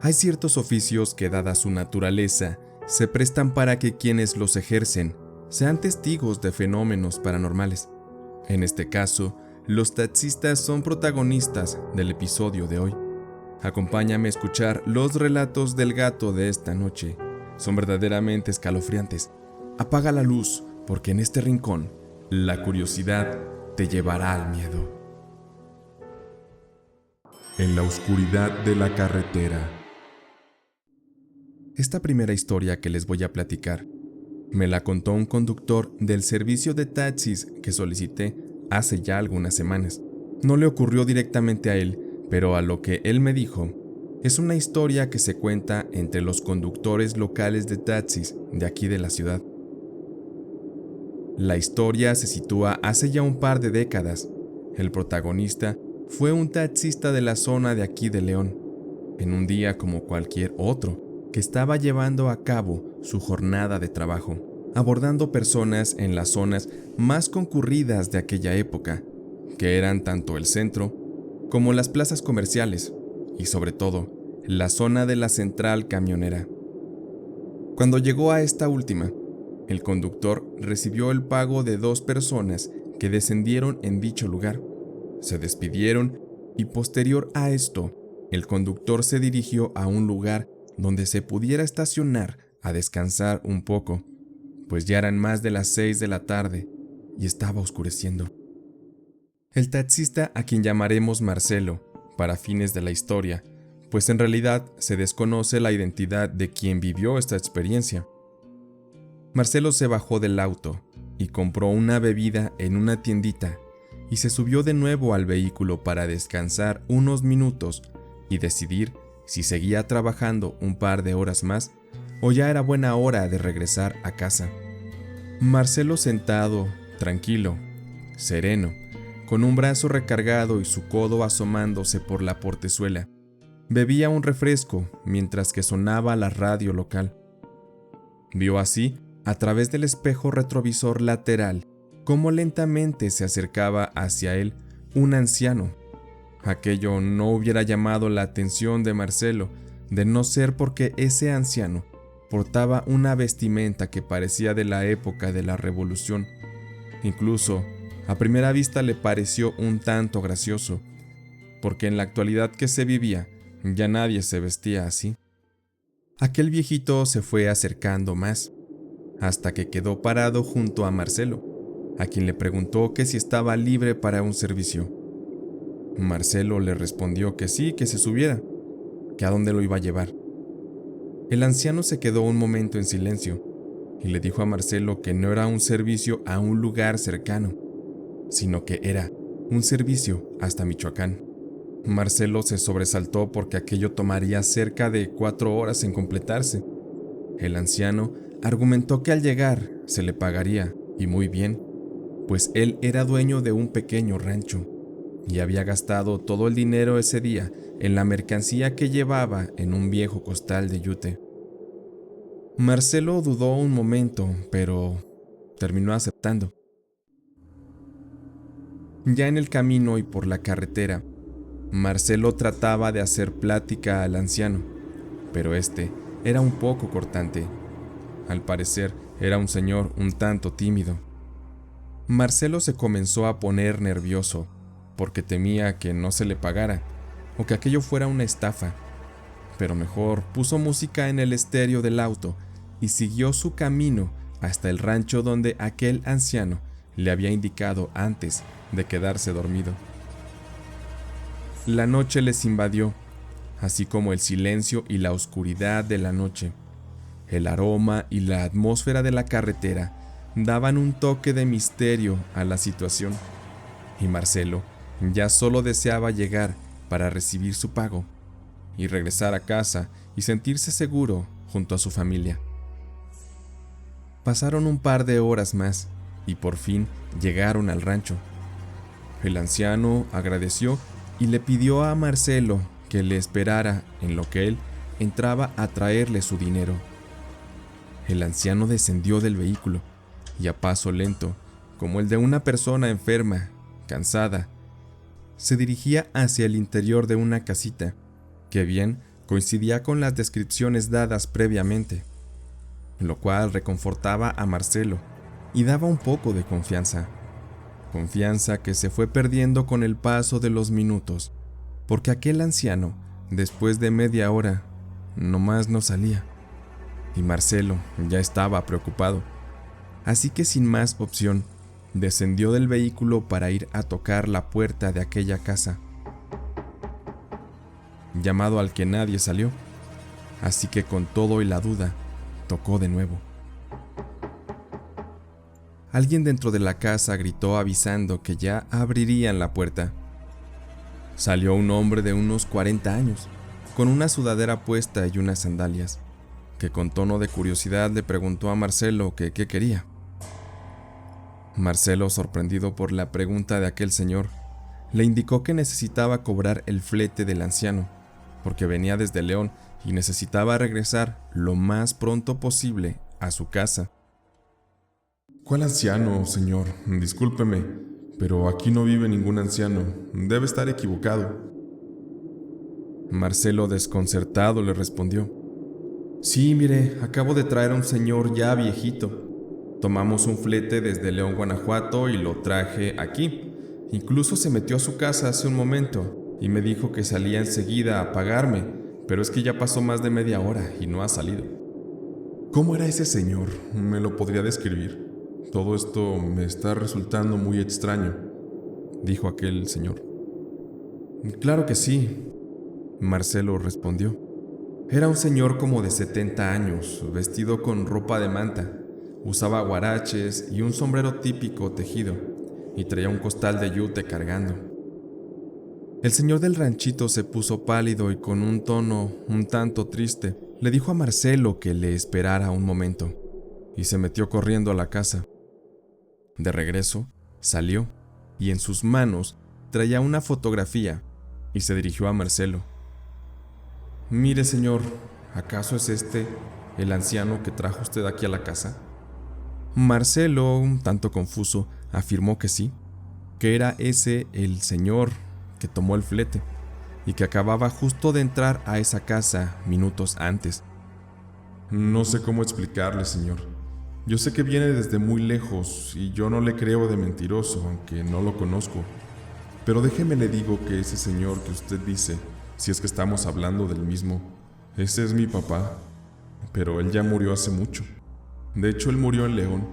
Hay ciertos oficios que, dada su naturaleza, se prestan para que quienes los ejercen sean testigos de fenómenos paranormales. En este caso, los taxistas son protagonistas del episodio de hoy. Acompáñame a escuchar los relatos del gato de esta noche. Son verdaderamente escalofriantes. Apaga la luz, porque en este rincón, la curiosidad te llevará al miedo. En la oscuridad de la carretera. Esta primera historia que les voy a platicar me la contó un conductor del servicio de taxis que solicité hace ya algunas semanas. No le ocurrió directamente a él, pero a lo que él me dijo, es una historia que se cuenta entre los conductores locales de taxis de aquí de la ciudad. La historia se sitúa hace ya un par de décadas. El protagonista fue un taxista de la zona de aquí de León, en un día como cualquier otro, que estaba llevando a cabo su jornada de trabajo, abordando personas en las zonas más concurridas de aquella época, que eran tanto el centro como las plazas comerciales y sobre todo la zona de la central camionera. Cuando llegó a esta última, el conductor recibió el pago de 2 personas que descendieron en dicho lugar. Se despidieron y posterior a esto, el conductor se dirigió a un lugar donde se pudiera estacionar a descansar un poco, pues ya eran más de las 6 de la tarde y estaba oscureciendo. El taxista, a quien llamaremos Marcelo, para fines de la historia, pues en realidad se desconoce la identidad de quien vivió esta experiencia. Marcelo se bajó del auto y compró una bebida en una tiendita y se subió de nuevo al vehículo para descansar unos minutos y decidir si seguía trabajando un par de horas más o ya era buena hora de regresar a casa. Marcelo, sentado, tranquilo, sereno, con un brazo recargado y su codo asomándose por la portezuela, bebía un refresco mientras que sonaba la radio local. Vio así, a través del espejo retrovisor lateral, cómo lentamente se acercaba hacia él un anciano. Aquello no hubiera llamado la atención de Marcelo, de no ser porque ese anciano portaba una vestimenta que parecía de la época de la Revolución. Incluso, a primera vista le pareció un tanto gracioso, porque en la actualidad que se vivía, ya nadie se vestía así. Aquel viejito se fue acercando más, hasta que quedó parado junto a Marcelo, a quien le preguntó que si estaba libre para un servicio. Marcelo le respondió que sí, que se subiera, que a dónde lo iba a llevar. El anciano se quedó un momento en silencio y le dijo a Marcelo que no era un servicio a un lugar cercano, sino que era un servicio hasta Michoacán. Marcelo se sobresaltó porque aquello tomaría cerca de 4 horas en completarse. El anciano argumentó que al llegar se le pagaría, y muy bien, pues él era dueño de un pequeño rancho y había gastado todo el dinero ese día en la mercancía que llevaba en un viejo costal de yute. Marcelo dudó un momento, pero terminó aceptando. Ya en el camino y por la carretera, Marcelo trataba de hacer plática al anciano, pero este era un poco cortante. Al parecer, era un señor un tanto tímido. Marcelo se comenzó a poner nervioso, porque temía que no se le pagara, o que aquello fuera una estafa. Pero mejor puso música en el estéreo del auto y siguió su camino hasta el rancho donde aquel anciano le había indicado antes de quedarse dormido. La noche les invadió, así como el silencio y la oscuridad de la noche. El aroma y la atmósfera de la carretera daban un toque de misterio a la situación, y Marcelo ya solo deseaba llegar para recibir su pago y regresar a casa y sentirse seguro junto a su familia. Pasaron un par de horas más y por fin llegaron al rancho. El anciano agradeció y le pidió a Marcelo que le esperara en lo que él entraba a traerle su dinero. El anciano descendió del vehículo y a paso lento, como el de una persona enferma, cansada, se dirigía hacia el interior de una casita que bien coincidía con las descripciones dadas previamente, lo cual reconfortaba a Marcelo y daba un poco de confianza. Confianza que se fue perdiendo con el paso de los minutos, porque aquel anciano, después de media hora, nomás no salía. Y Marcelo ya estaba preocupado. Así que sin más opción, descendió del vehículo para ir a tocar la puerta de aquella casa. Llamado al que nadie salió, así que con todo y la duda, tocó de nuevo. Alguien dentro de la casa gritó avisando que ya abrirían la puerta. Salió un hombre de unos 40 años, con una sudadera puesta y unas sandalias, que con tono de curiosidad le preguntó a Marcelo que qué quería. Marcelo, sorprendido por la pregunta de aquel señor, le indicó que necesitaba cobrar el flete del anciano, porque venía desde León y necesitaba regresar lo más pronto posible a su casa. ¿Cuál anciano, señor? Discúlpeme, pero aquí no vive ningún anciano. Debe estar equivocado. Marcelo, desconcertado, le respondió: Sí, mire, acabo de traer a un señor ya viejito. Tomamos un flete desde León, Guanajuato, y lo traje aquí. Incluso se metió a su casa hace un momento y me dijo que salía enseguida a pagarme, pero es que ya pasó más de media hora y no ha salido. ¿Cómo era ese señor? ¿Me lo podría describir? Todo esto me está resultando muy extraño, dijo aquel señor. Claro que sí, Marcelo respondió. Era un señor como de 70 años, vestido con ropa de manta. Usaba guaraches y un sombrero típico tejido, y traía un costal de yute cargando. El señor del ranchito se puso pálido y con un tono un tanto triste le dijo a Marcelo que le esperara un momento, y se metió corriendo a la casa. De regreso, salió, y en sus manos traía una fotografía, y se dirigió a Marcelo. Mire, señor, ¿acaso es este el anciano que trajo usted aquí a la casa? Marcelo, un tanto confuso, afirmó que sí, que era ese el señor que tomó el flete y que acababa justo de entrar a esa casa minutos antes. No sé cómo explicarle, señor. Yo sé que viene desde muy lejos y yo no le creo de mentiroso, aunque no lo conozco. Pero déjeme le digo que ese señor que usted dice, si es que estamos hablando del mismo, ese es mi papá, pero él ya murió hace mucho. De hecho, él murió en León.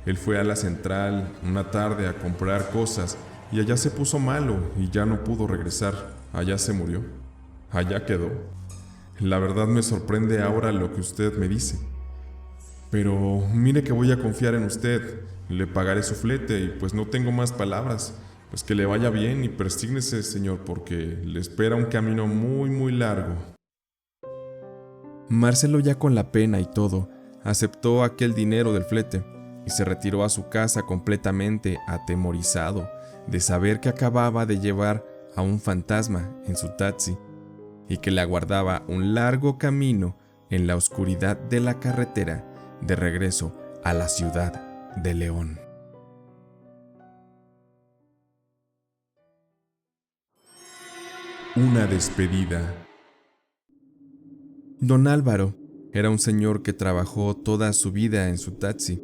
Él fue a la central una tarde a comprar cosas y allá se puso malo y ya no pudo regresar. Allá se murió. Allá quedó. La verdad me sorprende ahora lo que usted me dice. Pero mire que voy a confiar en usted. Le pagaré su flete y pues no tengo más palabras. Pues que le vaya bien y persígnese, señor, porque le espera un camino muy, muy largo. Marcelo, ya con la pena y todo, aceptó aquel dinero del flete y se retiró a su casa completamente atemorizado de saber que acababa de llevar a un fantasma en su taxi y que le aguardaba un largo camino en la oscuridad de la carretera de regreso a la ciudad de León. Una despedida. Don Álvaro era un señor que trabajó toda su vida en su taxi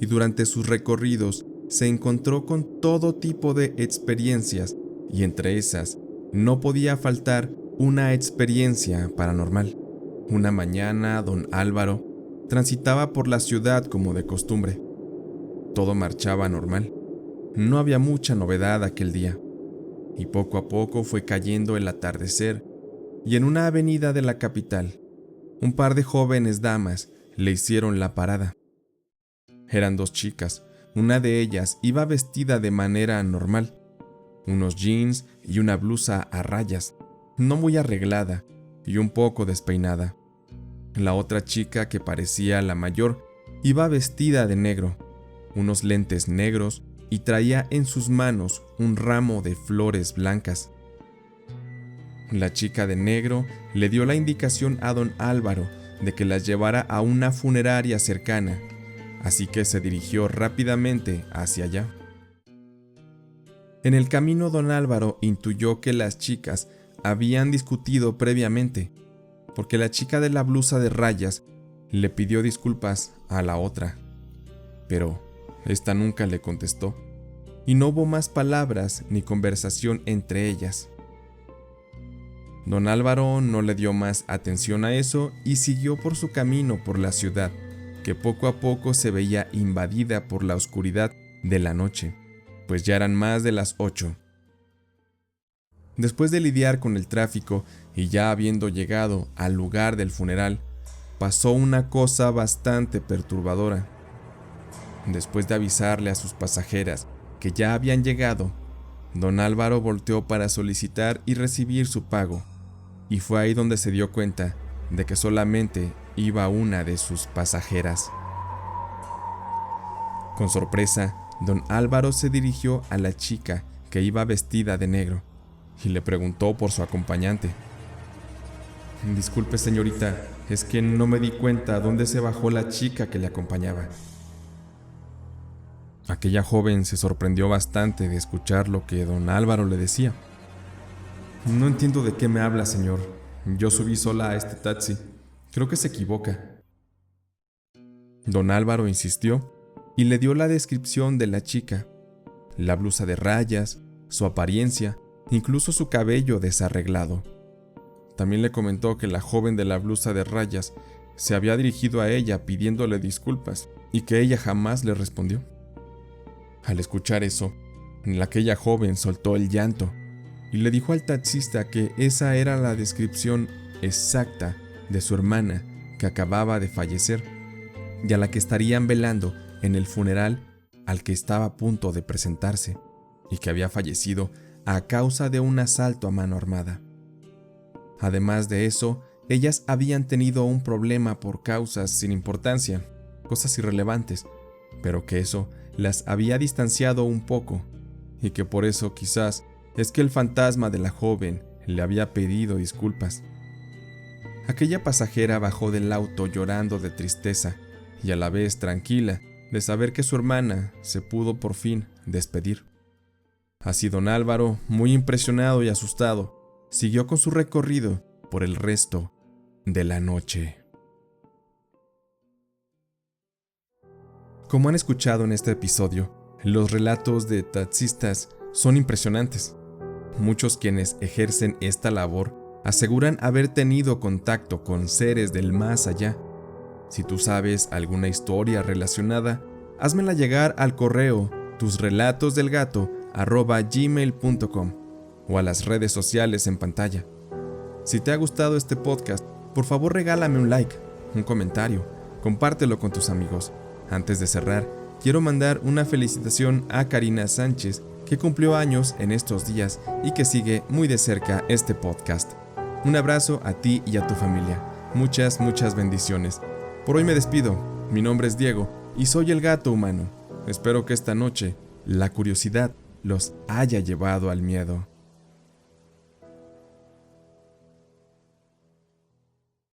y durante sus recorridos se encontró con todo tipo de experiencias y entre esas no podía faltar una experiencia paranormal. Una mañana, don Álvaro transitaba por la ciudad como de costumbre. Todo marchaba normal. No había mucha novedad aquel día y poco a poco fue cayendo el atardecer y en una avenida de la capital, un par de jóvenes damas le hicieron la parada. Eran dos chicas, una de ellas iba vestida de manera normal, unos jeans y una blusa a rayas, no muy arreglada y un poco despeinada. La otra chica, que parecía la mayor, iba vestida de negro, unos lentes negros y traía en sus manos un ramo de flores blancas. La chica de negro le dio la indicación a don Álvaro de que las llevara a una funeraria cercana, así que se dirigió rápidamente hacia allá. En el camino don Álvaro intuyó que las chicas habían discutido previamente, porque la chica de la blusa de rayas le pidió disculpas a la otra, pero esta nunca le contestó, y no hubo más palabras ni conversación entre ellas. Don Álvaro no le dio más atención a eso y siguió por su camino por la ciudad, que poco a poco se veía invadida por la oscuridad de la noche, pues ya eran más de las 8. Después de lidiar con el tráfico y ya habiendo llegado al lugar del funeral, pasó una cosa bastante perturbadora. Después de avisarle a sus pasajeras que ya habían llegado, don Álvaro volteó para solicitar y recibir su pago, y fue ahí donde se dio cuenta de que solamente iba una de sus pasajeras. Con sorpresa, don Álvaro se dirigió a la chica que iba vestida de negro y le preguntó por su acompañante. «Disculpe, señorita, es que no me di cuenta dónde se bajó la chica que le acompañaba». Aquella joven se sorprendió bastante de escuchar lo que don Álvaro le decía. «No entiendo de qué me habla, señor. Yo subí sola a este taxi. Creo que se equivoca». Don Álvaro insistió y le dio la descripción de la chica, la blusa de rayas, su apariencia, incluso su cabello desarreglado. También le comentó que la joven de la blusa de rayas se había dirigido a ella pidiéndole disculpas y que ella jamás le respondió. Al escuchar eso, aquella joven soltó el llanto y le dijo al taxista que esa era la descripción exacta de su hermana que acababa de fallecer y a la que estarían velando en el funeral al que estaba a punto de presentarse y que había fallecido a causa de un asalto a mano armada. Además de eso, ellas habían tenido un problema por causas sin importancia, cosas irrelevantes, pero que eso las había distanciado un poco, y que por eso quizás es que el fantasma de la joven le había pedido disculpas. Aquella pasajera bajó del auto llorando de tristeza y a la vez tranquila de saber que su hermana se pudo por fin despedir. Así don Álvaro, muy impresionado y asustado, siguió con su recorrido por el resto de la noche. Como han escuchado en este episodio, los relatos de taxistas son impresionantes. Muchos quienes ejercen esta labor aseguran haber tenido contacto con seres del más allá. Si tú sabes alguna historia relacionada, házmela llegar al correo tusrelatosdelgato@gmail.com o a las redes sociales en pantalla. Si te ha gustado este podcast, por favor regálame un like, un comentario, compártelo con tus amigos. Antes de cerrar, quiero mandar una felicitación a Karina Sánchez, que cumplió años en estos días y que sigue muy de cerca este podcast. Un abrazo a ti y a tu familia. Muchas bendiciones. Por hoy me despido. Mi nombre es Diego y soy el gato humano. Espero que esta noche la curiosidad los haya llevado al miedo.